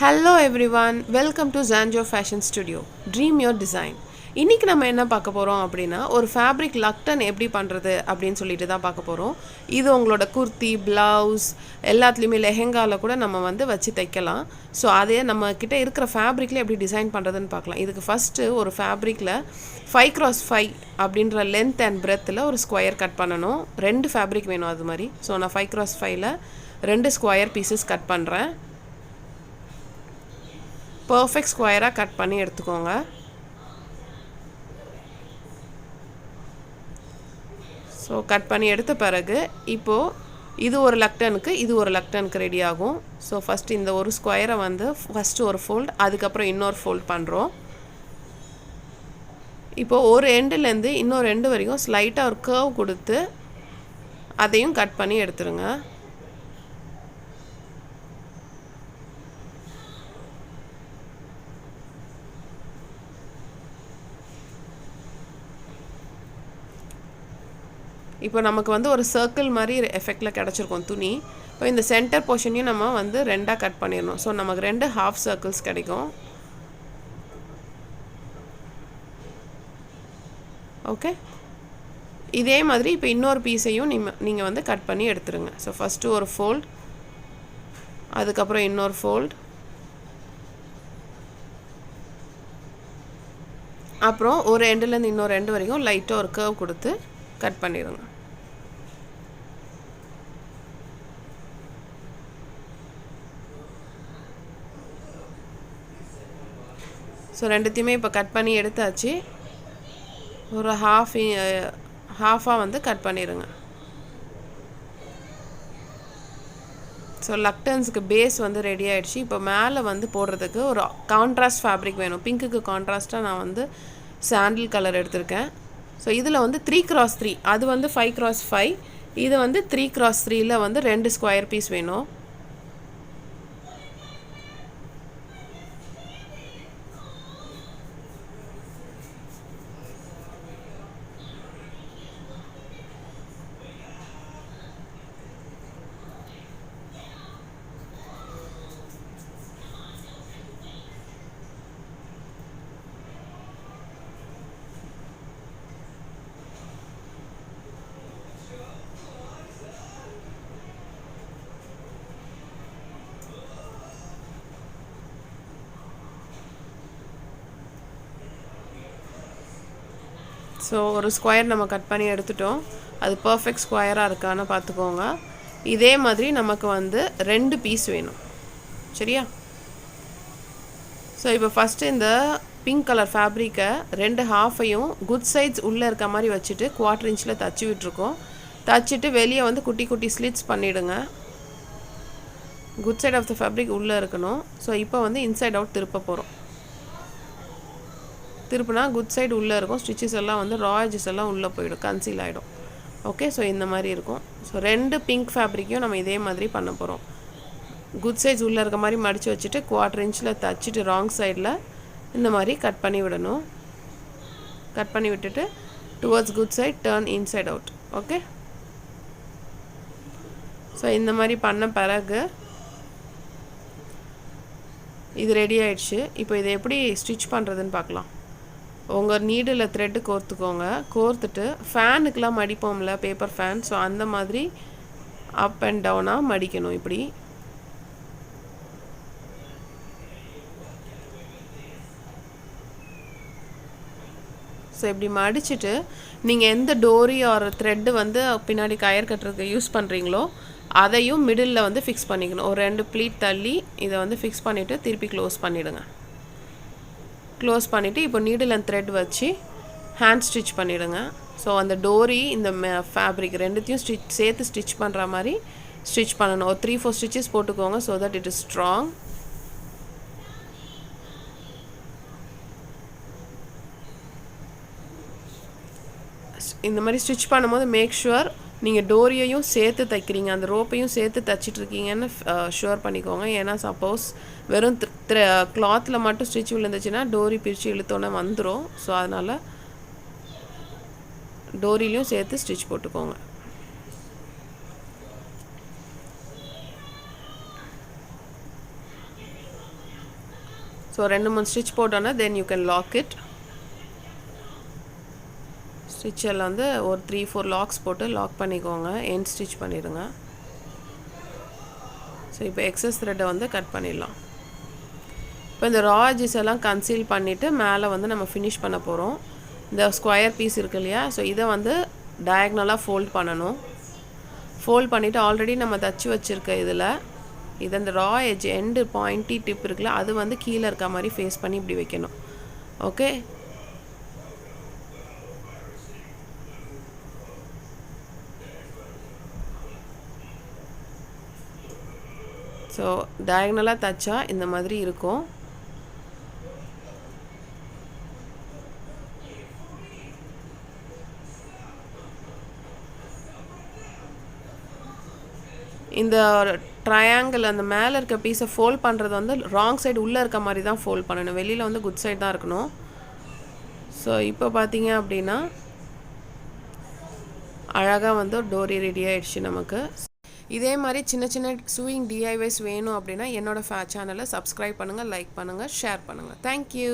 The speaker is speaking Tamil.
Hello everyone, welcome to Zanjo Fashion Studio. Dream your design. இன்னைக்கு நம்ம என்ன பார்க்க போறோம் அப்படினா ஒரு fabric laktan எப்படி பண்றது அப்படினு சொல்லிட்டு தான் பார்க்க போறோம். இது உங்களோட kurthi, blouse எல்லாத்துலயுமே லெஹெங்கால கூட நம்ம வந்து வச்சு தைக்கலாம். சோ அதே நம்ம கிட்ட இருக்கிற fabricல எப்படி டிசைன் பண்றதுன்னு பார்க்கலாம். இதுக்கு ஃபர்ஸ்ட் ஒரு fabricல 5x5 அப்படிங்கற length and breadthல ஒரு ஸ்கொயர் கட் பண்ணனும். ரெண்டு fabric வேணும் அது மாதிரி. சோ நான் 5x5ல ரெண்டு ஸ்கொயர் பீசஸ் கட் பண்றேன். Perfect square cut பண்ணி எடுத்துக்கோங்க. சோ கட் பண்ணி எடுத்த பிறகு இப்போ இது ஒரு லக்டனுக்கு இது ஒரு லக்டனுக்கு ரெடி ஆகும். சோ ஃபர்ஸ்ட் இந்த ஒரு ஸ்கொயரை வந்து ஃபர்ஸ்ட் ஒரு ஃபோல்ட் அதுக்கு அப்புறம் இன்னொரு ஃபோல்ட் பண்றோம். இப்போ ஒரு எண்ட்ல இருந்து இன்னொரு எண்ட் வரைக்கும் ஸ்லைட்டா ஒரு கர்வ் கொடுத்து அதையும் கட் பண்ணி எடுத்துருங்க. இப்போ நமக்கு வந்து ஒரு சர்க்கிள் மாதிரி எஃபெக்ட்ல கிடைச்சிருக்கும் துணி. இப்போ இந்த சென்டர் போர்ஷனையும் நம்ம வந்து ரெண்டா கட் பண்ணிரணும். சோ நமக்கு ரெண்டு ஹாஃப் சர்க்கிள்ஸ் கிடைக்கும். ஓகே. இதே மாதிரி இப்போ இன்னொரு பீஸையும் நீங்க வந்து கட் பண்ணி எடுத்துருங்க. சோ ஃபர்ஸ்ட் ஒரு ஃபோல்ட் அதுக்கு அப்புறம் இன்னொரு ஃபோல்ட் அப்புறம் ஒரு எண்ட்ல இருந்து இன்னொரு எண்ட் வரைக்கும் லைட்டா ஒரு கர்வ் கொடுத்து கட் பண்ணிடுங்க. சோ ரெண்டுத்தையுமே இப்ப கட் பண்ணி எடுத்தாச்சு. ஒரு ஹாஃபா வந்து கட் பண்ணிருங்க. சோ லக்டன்ஸ்க்கு பேஸ் வந்து ரெடி ஆயிடுச்சு. இப்போ மேலே வந்து போடுறதுக்கு ஒரு கான்ட்ராஸ்ட் ஃபேப்ரிக் வேணும். பிங்க்குக்கு கான்ட்ராஸ்டா நான் வந்து சாண்டில் கலர் எடுத்துர்க்கேன். சோ இதுல வந்து 3x3 அது வந்து 5x5 இது வந்து 3x3ல வந்து ரெண்டு ஸ்கொயர் பீஸ் வேணும். சோ ஒரு ஸ்கொயர் நம்ம கட் பண்ணி எடுத்துட்டோம். அது பெர்ஃபெக்ட் ஸ்கொயரா இருக்கான்னு பாத்துக்கோங்க. இதே மாதிரி நமக்கு வந்து ரெண்டு பீஸ் வேணும். சரியா? சோ இப்போ ஃபர்ஸ்ட் இந்த பிங்க் கலர் ஃபேப்ரிக்க ரெண்டு ஹாஃபையும் குட் சைட்ஸ் உள்ள இருக்க மாதிரி வச்சிட்டு 1/4 இன்ச்ல தச்சு விட்டுருக்கோம். தச்சிட்டு வெளிய வந்து குட்டி குட்டி ஸ்லிட்ஸ் பண்ணிடுங்க. Good side of the fabric உள்ள இருக்கணும். சோ இப்போ வந்து இன்சைட் அவுட் திருப்ப போறோம். திருப்புனா குட் சைடு உள்ள இருக்கும். ஸ்டிச்சஸ் எல்லாம் வந்து ரா எட்ஜஸ் எல்லாம் உள்ள போய்டும். கன்சீல் ஆயிடும். ஓகே. சோ இந்த மாதிரி இருக்கும். சோ ரெண்டு பிங்க் ஃபேப்ரிக்கையும் நம்ம இதே மாதிரி பண்ண போறோம். குட் சைட்ஸ் உள்ள இருக்க மாதிரி மடிச்சு வச்சிட்டு 1/4 இன்ச்ல தச்சிட்டு ராங் சைடுல இந்த மாதிரி கட் பண்ணி விடணும். கட் பண்ணி விட்டுட்டு towards good side turn inside out. Okay. So இந்த மாதிரி பண்ண பிறகு இது ரெடி ஆயிடுச்சு. இப்போ இதை எப்படி ஸ்டிட்ச் பண்றதுன்னு பார்க்கலாம். உங்க நீடில த்ரெட் கோர்த்துக்கோங்க. கோர்த்துட்டு ஃபேனுக்குலாம் மடிப்போம்ல பேப்பர் ஃபேன். சோ அந்த மாதிரி அப் அண்ட் டவுனா மடிக்கணும் இப்படி. சோ இப்படி மடிச்சிட்டு நீங்க எந்த டோரி ஆர் த்ரெட் வந்து பின்னாடி கயர் கட்டறதுக்கு யூஸ் பண்றீங்களோ அதையும் மிடில்ல வந்து ஃபிக்ஸ் பண்ணிக்கணும். ஒரு ரெண்டு ப்ளீட் தள்ளி இத வந்து ஃபிக்ஸ் பண்ணிட்டு திருப்பி க்ளோஸ் பண்ணிடுங்க. க்ளோஸ் பண்ணிட்டு இப்போ நீடில் அண்ட் த்ரெட் வச்சு ஹேண்ட் ஸ்டிட்ச் பண்ணிடுங்க. சோ அந்த டோரி இந்த ஃபேப்ரிக் ரெண்டுத்தையும் சேர்த்து ஸ்டிட்ச் பண்ற மாதிரி ஸ்டிட்ச் பண்ணனும். ஒரு 3-4 ஸ்டிச்சஸ் போட்டுக்கோங்க so that it is strong. இந்த மாதிரி ஸ்டிட்ச் பண்ணும்போது மேக் ஷூர் நீங்க டோரியையும் சேர்த்து தைக்கிறீங்க. அந்த ரோப்பையும் சேர்த்து தச்சிட்டு இருக்கீங்கன்னு ஷூர் பண்ணிக்கோங்க. ஏனா சப்போஸ் வெறும் கிளாத்ல மட்டும் ஸ்டிட்ச் விழுந்துச்சுனா டோரி பிரிச்சு இழுத்தோனே வந்துரும். சோ அதனால டோரியிலயும் சேர்த்து ஸ்டிட்ச் போட்டுக்கோங்க. ஸோ 2-3 ஸ்டிச் போட்டோன்னா then you can lock it. ஸ்டிச்சில் வந்து ஒரு 3-4 லாக்ஸ் போட்டு லாக் பண்ணிக்கோங்க. எண்ட் ஸ்டிச் பண்ணிடுங்க. ஸோ இப்போ எக்ஸஸ் த்ரெட்டை வந்து கட் பண்ணிடலாம். இப்போ இந்த ரா எட்ஜஸ் எல்லாம் கன்சீல் பண்ணிவிட்டு மேலே வந்து நம்ம ஃபினிஷ் பண்ண போகிறோம். இந்த ஸ்கொயர் பீஸ் இருக்கு இல்லையா, ஸோ இதை வந்து டயக்னலாக ஃபோல்ட் பண்ணணும். ஃபோல்ட் பண்ணிவிட்டு ஆல்ரெடி நம்ம தச்சு வச்சுருக்க இதில் இது அந்த ரா எட்ஜ் எண்டு பாயிண்ட்டி டிப் இருக்குல்ல, அது வந்து கீழே இருக்க மாதிரி ஃபேஸ் பண்ணி இப்படி வைக்கணும். ஓகே, ஸோ டயக்னலாக தச்சா இந்த மாதிரி இருக்கும். இந்த ட்ரையாங்கிள் அந்த மேலே இருக்க பீஸை ஃபோல்ட் பண்ணுறது வந்து ராங் சைடு உள்ளே இருக்க மாதிரி தான் ஃபோல்ட் பண்ணணும். வெளியில் வந்து குட் சைடு தான் இருக்கணும். ஸோ இப்போ பார்த்தீங்க அப்படின்னா அழகாக வந்து டோரி ரெடி ஆகிடுச்சு நமக்கு. இதே மாதிரி சின்ன சின்ன சூயிங் டிஐவைஸ் வேணும் அப்படின்னா என்னோடய சேனலை சப்ஸ்கிரைப் பண்ணுங்கள், லைக் பண்ணுங்கள், ஷேர் பண்ணுங்கள். தேங்க்யூ.